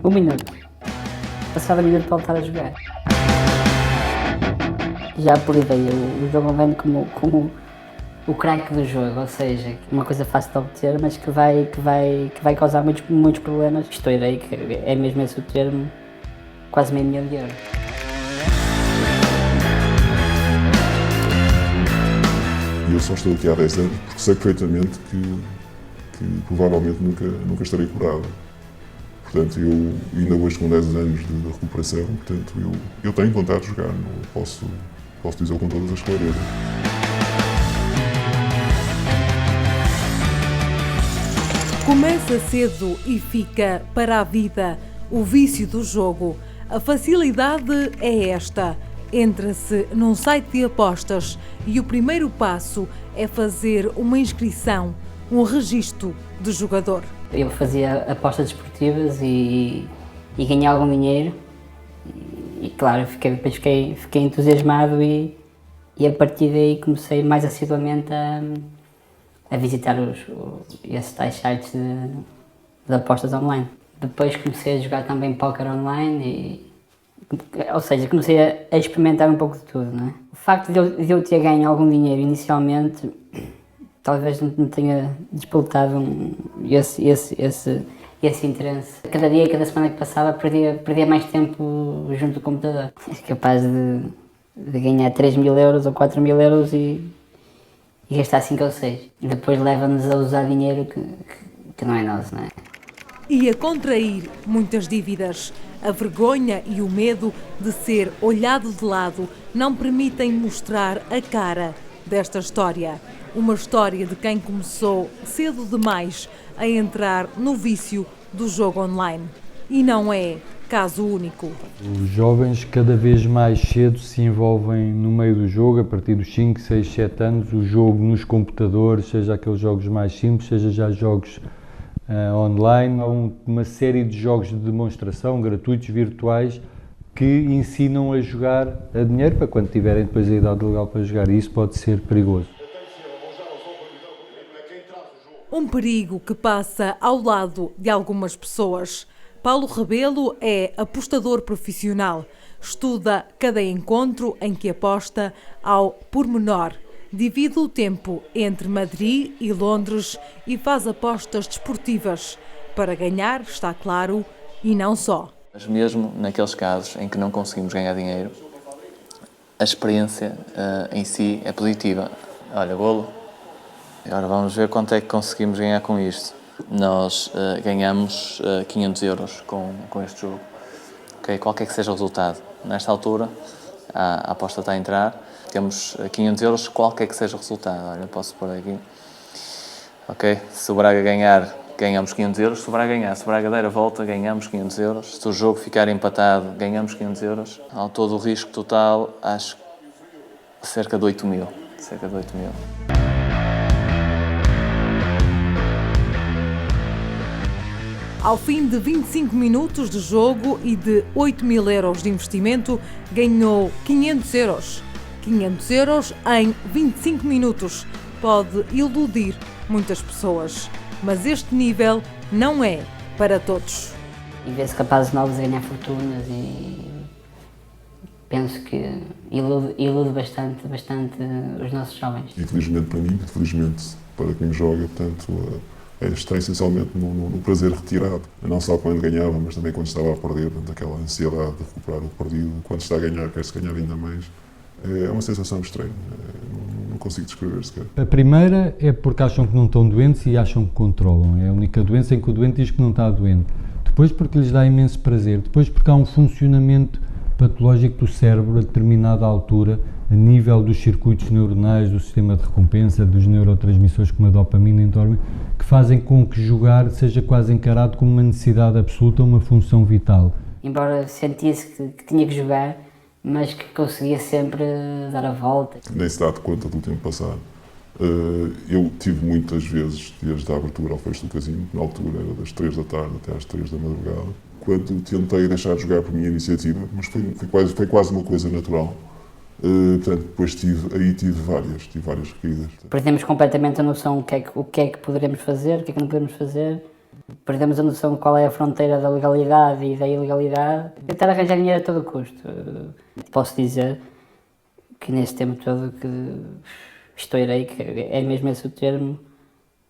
Um minuto. Passado um minuto para voltar a jogar. Já por ideia, o jogo vem como o crack do jogo, ou seja, uma coisa fácil de obter, mas que vai causar muitos problemas. Estou a ideia que é mesmo esse o termo, quase meio milhão de euros. E eu só estou aqui há 10 anos porque sei perfeitamente que provavelmente nunca estarei curado. Portanto, eu ainda hoje com 10 anos de recuperação, portanto, eu tenho vontade de jogar, não posso dizer com todas as clarezas. Começa cedo e fica para a vida o vício do jogo. A facilidade é esta. Entra-se num site de apostas e o primeiro passo é fazer uma inscrição, um registro de jogador. Eu fazia apostas desportivas e ganhei algum dinheiro e claro, depois fiquei entusiasmado e a partir daí comecei mais assiduamente a visitar esses tais sites de apostas online. Depois comecei a jogar também póquer online ou seja, comecei a experimentar um pouco de tudo, não é? O facto de eu ter ganho algum dinheiro inicialmente talvez não tenha despoltado esse interesse. Cada dia, cada semana que passava, perdia mais tempo junto do computador. É capaz de ganhar 3.000 euros ou 4.000 euros e gastar 5 ou 6. E depois leva-nos a usar dinheiro que não é nosso, não é? E a contrair muitas dívidas. A vergonha e o medo de ser olhado de lado não permitem mostrar a cara desta história. Uma história de quem começou cedo demais a entrar no vício do jogo online. E não é caso único. Os jovens cada vez mais cedo se envolvem no meio do jogo, a partir dos 5, 6, 7 anos, o jogo nos computadores, seja aqueles jogos mais simples, seja já jogos online. Há uma série de jogos de demonstração, gratuitos, virtuais, que ensinam a jogar a dinheiro para quando tiverem depois a idade legal para jogar, e isso pode ser perigoso. Um perigo que passa ao lado de algumas pessoas. Paulo Rebelo é apostador profissional. Estuda cada encontro em que aposta ao pormenor. Divide o tempo entre Madrid e Londres e faz apostas desportivas. Para ganhar, está claro, e não só. Mas mesmo naqueles casos em que não conseguimos ganhar dinheiro, a experiência em si é positiva. Olha, golo. Agora vamos ver quanto é que conseguimos ganhar com isto. Nós ganhamos 500 euros com este jogo. Okay? Qualquer que seja o resultado. Nesta altura, a aposta está a entrar. Temos 500 euros, qualquer que seja o resultado. Olha, posso pôr aqui. Ok? Se o Braga ganhar, ganhamos 500 euros. Se o Braga ganhar, se o Braga der a volta, ganhamos 500 euros. Se o jogo ficar empatado, ganhamos 500 euros. Ao todo o risco total, acho cerca de 8.000. Cerca de 8.000. Ao fim de 25 minutos de jogo e de 8.000 euros de investimento, ganhou 500 euros. 500 euros em 25 minutos. Pode iludir muitas pessoas, mas este nível não é para todos. E vê-se rapazes novos a ganhar fortunas e penso que ilude bastante os nossos jovens. Infelizmente para mim, felizmente para quem joga, portanto, está essencialmente no prazer retirado. Não só quando ganhava, mas também quando estava a perder, portanto, aquela ansiedade de recuperar o perdido. Quando está a ganhar, quer-se ganhar ainda mais. É uma sensação estranha, não consigo descrever sequer. A primeira é porque acham que não estão doentes e acham que controlam. É a única doença em que o doente diz que não está doente. Depois porque lhes dá imenso prazer. Depois porque há um funcionamento patológico do cérebro a determinada altura, a nível dos circuitos neuronais, do sistema de recompensa, dos neurotransmissores como a dopamina e a endorfina, que fazem com que jogar seja quase encarado como uma necessidade absoluta, uma função vital. Embora sentisse que tinha que jogar, mas que conseguia sempre dar a volta. Nem se dá de conta do tempo passado. Eu tive muitas vezes, desde a abertura ao fecho do casino, na altura era das 3 da tarde até às 3 da madrugada, quando tentei deixar de jogar por minha iniciativa, mas foi quase uma coisa natural. Portanto, depois tive várias recaídas. Perdemos completamente a noção o que é que poderemos fazer, o que é que não podemos fazer, Perdemos a noção de qual é a fronteira da legalidade e da ilegalidade. Tentar arranjar dinheiro a todo custo. Posso dizer que nesse tempo todo que estourei, que é mesmo esse o termo,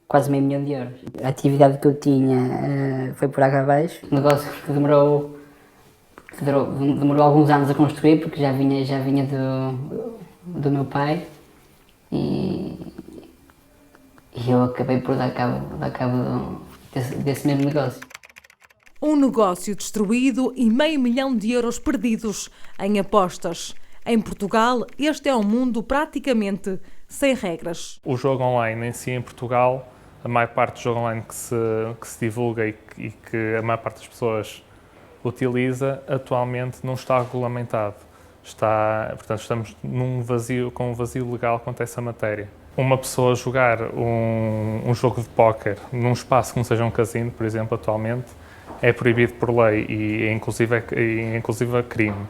quase €500 mil. A atividade que eu tinha foi por água abaixo. Um negócio que demorou alguns anos a construir, porque já vinha do meu pai. E eu acabei por dar cabo desse mesmo negócio. Um negócio destruído e €500 mil perdidos em apostas. Em Portugal, este é um mundo praticamente sem regras. O jogo online em si, em Portugal, a maior parte do jogo online que se divulga e que a maior parte das pessoas utiliza, atualmente não está regulamentado. Portanto, estamos com um vazio legal quanto a essa matéria. Uma pessoa jogar um jogo de póquer num espaço que não seja um casino, por exemplo, atualmente, é proibido por lei e inclusive é crime.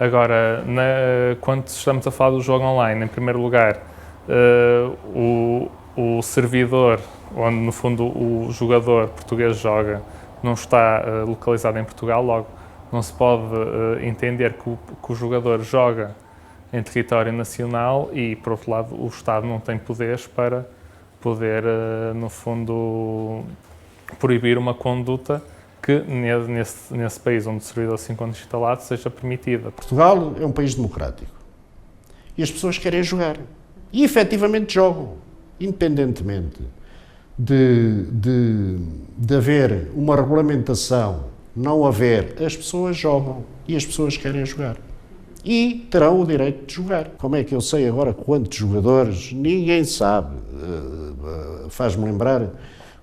Agora, quando estamos a falar do jogo online, em primeiro lugar, o servidor, onde no fundo o jogador português joga, não está localizado em Portugal, logo não se pode entender que o jogador joga em território nacional e, por outro lado, o Estado não tem poderes para poder, no fundo, proibir uma conduta que nesse país onde o servidor se encontra instalado seja permitida. Portugal é um país democrático e as pessoas querem jogar e efetivamente jogam, independentemente de haver uma regulamentação, não haver, as pessoas jogam e as pessoas querem jogar. E terão o direito de jogar. Como é que eu sei agora quantos jogadores? Ninguém sabe. Faz-me lembrar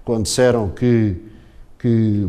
quando disseram que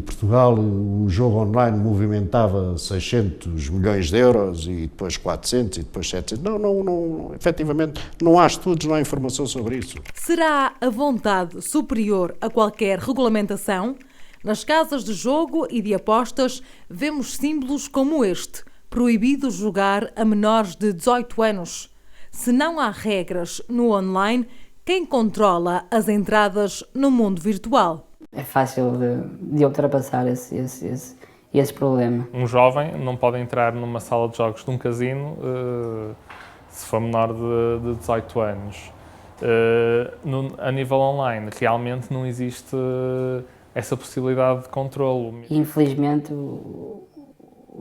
Portugal, o jogo online movimentava 600 milhões de euros e depois 400 e depois 700. Não, efetivamente não há estudos, não há informação sobre isso. Será a vontade superior a qualquer regulamentação? Nas casas de jogo e de apostas vemos símbolos como este: proibido jogar a menores de 18 anos. Se não há regras no online, quem controla as entradas no mundo virtual? É fácil de ultrapassar esse problema. Um jovem não pode entrar numa sala de jogos de um casino se for menor de 18 anos. A nível online, realmente não existe essa possibilidade de controlo. Infelizmente, o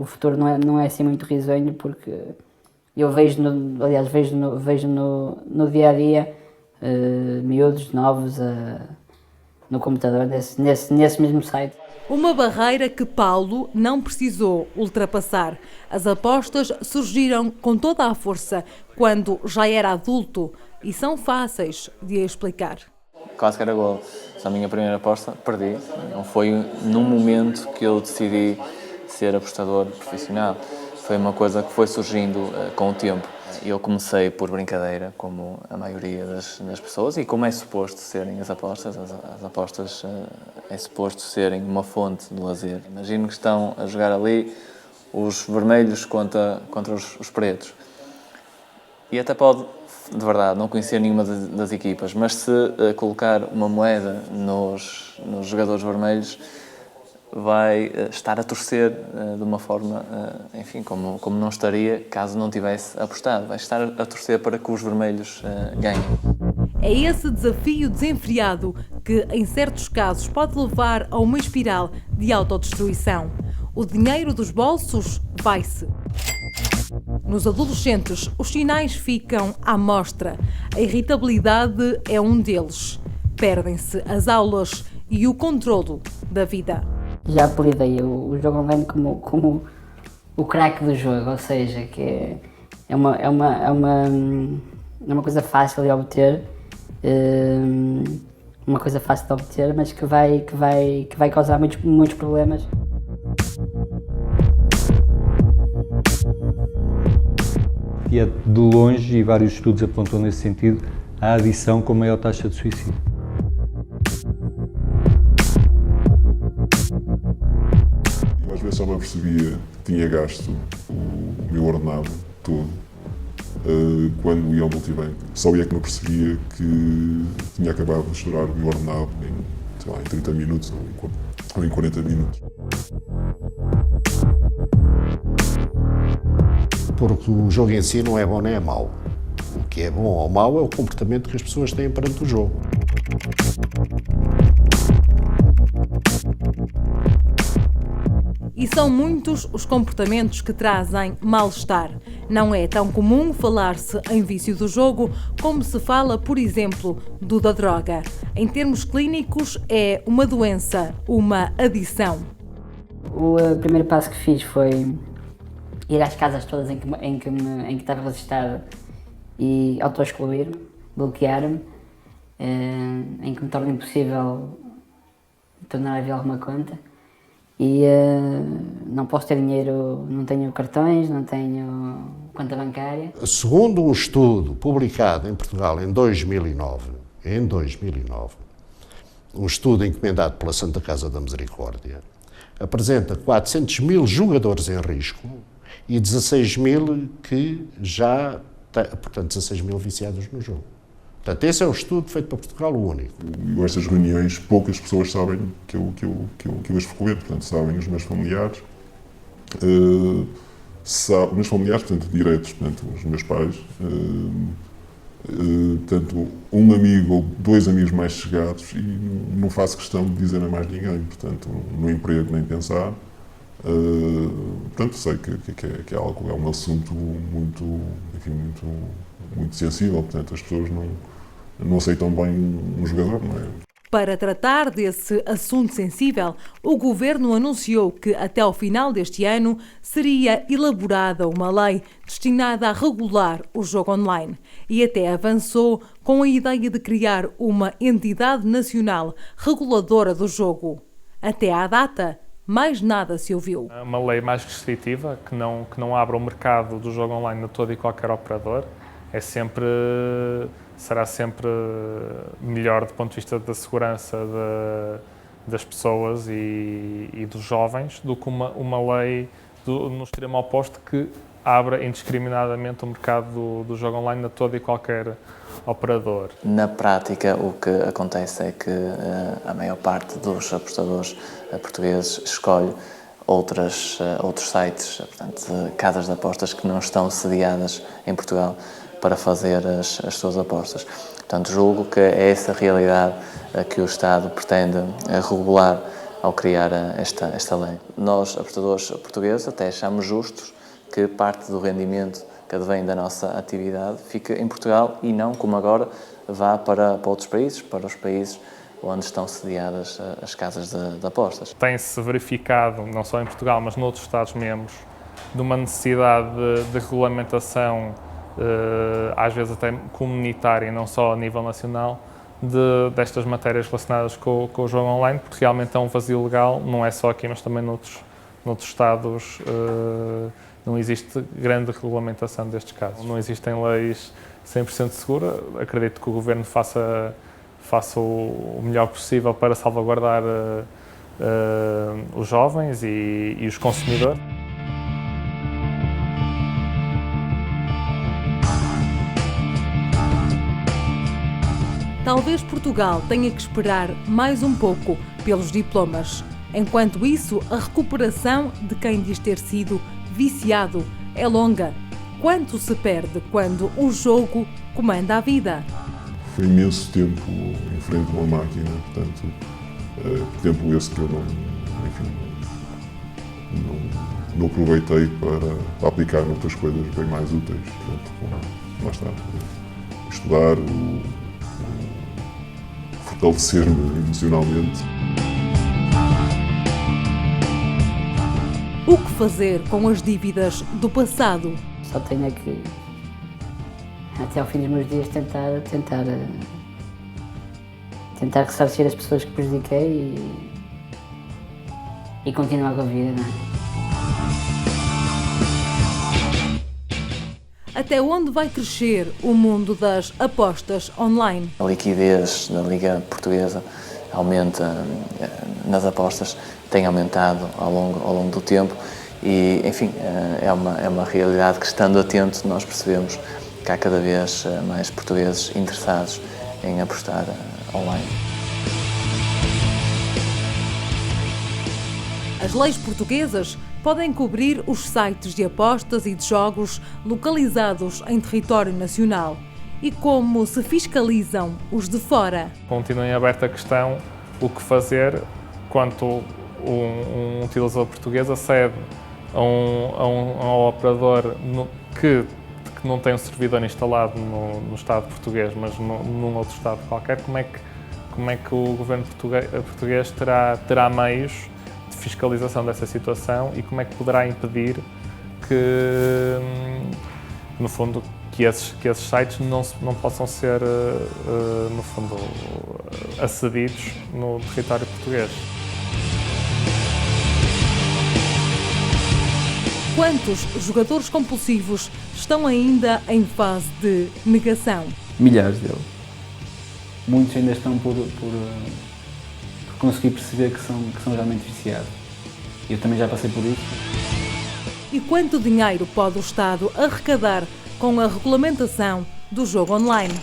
futuro não é assim muito risonho, porque eu vejo no dia a dia miúdos novos no computador, nesse mesmo site. Uma barreira que Paulo não precisou ultrapassar. As apostas surgiram com toda a força quando já era adulto e são fáceis de explicar. Quase que era golo. A minha primeira aposta, perdi. Não foi num momento que eu decidi ser apostador profissional. Foi uma coisa que foi surgindo com o tempo. Eu comecei por brincadeira, como a maioria das pessoas, e como é suposto serem as apostas. As apostas é suposto serem uma fonte de lazer. Imagino que estão a jogar ali os vermelhos contra os pretos. E até pode, de verdade, não conhecer nenhuma das equipas, mas se colocar uma moeda nos jogadores vermelhos, vai estar a torcer de uma forma, enfim, como não estaria caso não tivesse apostado. Vai estar a torcer para que os vermelhos ganhem. É esse desafio desenfreado que, em certos casos, pode levar a uma espiral de autodestruição. O dinheiro dos bolsos vai-se. Nos adolescentes, os sinais ficam à mostra. A irritabilidade é um deles. Perdem-se as aulas e o controlo da vida. Já apelidei o jogo online como o crack do jogo, ou seja, que é uma coisa fácil de obter, mas que vai causar muitos problemas. E é de longe, e vários estudos apontam nesse sentido, a adição com maior taxa de suicídio. Eu às vezes só me apercebia que tinha gasto o meu ordenado todo quando ia ao multibanco. Só é que me percebia que tinha acabado de estourar o meu ordenado sei lá, em 30 minutos ou em 40 minutos. Porque o jogo em si não é bom nem é mau. O que é bom ou mau é o comportamento que as pessoas têm perante o jogo. E são muitos os comportamentos que trazem mal-estar. Não é tão comum falar-se em vício do jogo como se fala, por exemplo, do da droga. Em termos clínicos, é uma doença, uma adição. O primeiro passo que fiz foi ir às casas todas em que estava registrado e auto-excluir-me, bloquear-me, em que me torna impossível tornar a haver alguma conta. E não posso ter dinheiro, não tenho cartões, não tenho conta bancária. Segundo um estudo publicado em Portugal em 2009, um estudo encomendado pela Santa Casa da Misericórdia, apresenta 400 mil jogadores em risco e 16 mil que já, portanto 16 mil viciados no jogo. Portanto, esse é um estudo feito para Portugal, o único. Estas reuniões, poucas pessoas sabem que eu as frequento, portanto, sabem os meus familiares, os meus familiares, portanto, diretos, portanto, os meus pais, portanto, um amigo ou dois amigos mais chegados, e não faço questão de dizer a mais ninguém, portanto, no emprego nem pensar. Portanto, sei que é algo, é um assunto muito, enfim, muito sensível, portanto, as pessoas não aceitam bem um jogador, não é? Para tratar desse assunto sensível, o Governo anunciou que até ao final deste ano seria elaborada uma lei destinada a regular o jogo online e até avançou com a ideia de criar uma entidade nacional reguladora do jogo. Até à data, mais nada se ouviu. Uma lei mais restritiva, que não abra o mercado do jogo online a todo e qualquer operador, será sempre melhor do ponto de vista da segurança das pessoas e dos jovens do que uma lei no extremo oposto que abra indiscriminadamente o mercado do jogo online a todo e qualquer operador. Na prática, o que acontece é que a maior parte dos apostadores portugueses escolhe outros sites, portanto, casas de apostas que não estão sediadas em Portugal para fazer as suas apostas. Portanto, julgo que é essa realidade que o Estado pretende regular ao criar esta lei. Nós, apostadores portugueses, até achamos justos que parte do rendimento que advém da nossa atividade fique em Portugal e não, como agora, vá para outros países, para os países onde estão sediadas as casas de apostas. Tem-se verificado, não só em Portugal, mas noutros Estados-membros, de uma necessidade de regulamentação, às vezes até comunitária, não só a nível nacional, destas matérias relacionadas com o jogo online, porque realmente é um vazio legal, não é só aqui, mas também noutros Estados. Não existe grande regulamentação destes casos. Não existem leis 100% seguras. Acredito que o Governo faça o melhor possível para salvaguardar os jovens e os consumidores. Talvez Portugal tenha que esperar mais um pouco pelos diplomas. Enquanto isso, a recuperação de quem diz ter sido viciado é longa. Quanto se perde quando o jogo comanda a vida? Foi imenso tempo em frente a uma máquina, portanto, tempo esse que eu não aproveitei para aplicar noutras coisas bem mais úteis. Portanto, lá está, estudar, fortalecer-me emocionalmente. O que fazer com as dívidas do passado? Só tenho que, até ao fim dos meus dias, tentar ressarcir as pessoas que prejudiquei e continuar com a vida, não é? Até onde vai crescer o mundo das apostas online? A liquidez da Liga Portuguesa aumenta nas apostas, tem aumentado ao longo do tempo e, enfim, é uma realidade que, estando atento, nós percebemos que há cada vez mais portugueses interessados em apostar online. As leis portuguesas podem cobrir os sites de apostas e de jogos localizados em território nacional. E como se fiscalizam os de fora? Continua em aberta a questão o que fazer quando um utilizador português acede a um operador que não tem um servidor instalado no Estado português, mas num outro Estado qualquer. Como é que o governo português terá meios de fiscalização dessa situação e como é que poderá impedir que, no fundo, que esses sites não possam ser, no fundo, acedidos no território português? Quantos jogadores compulsivos estão ainda em fase de negação? Milhares deles. Muitos ainda estão por conseguir perceber que são realmente viciados. Eu também já passei por isso. E quanto dinheiro pode o Estado arrecadar com a regulamentação do jogo online?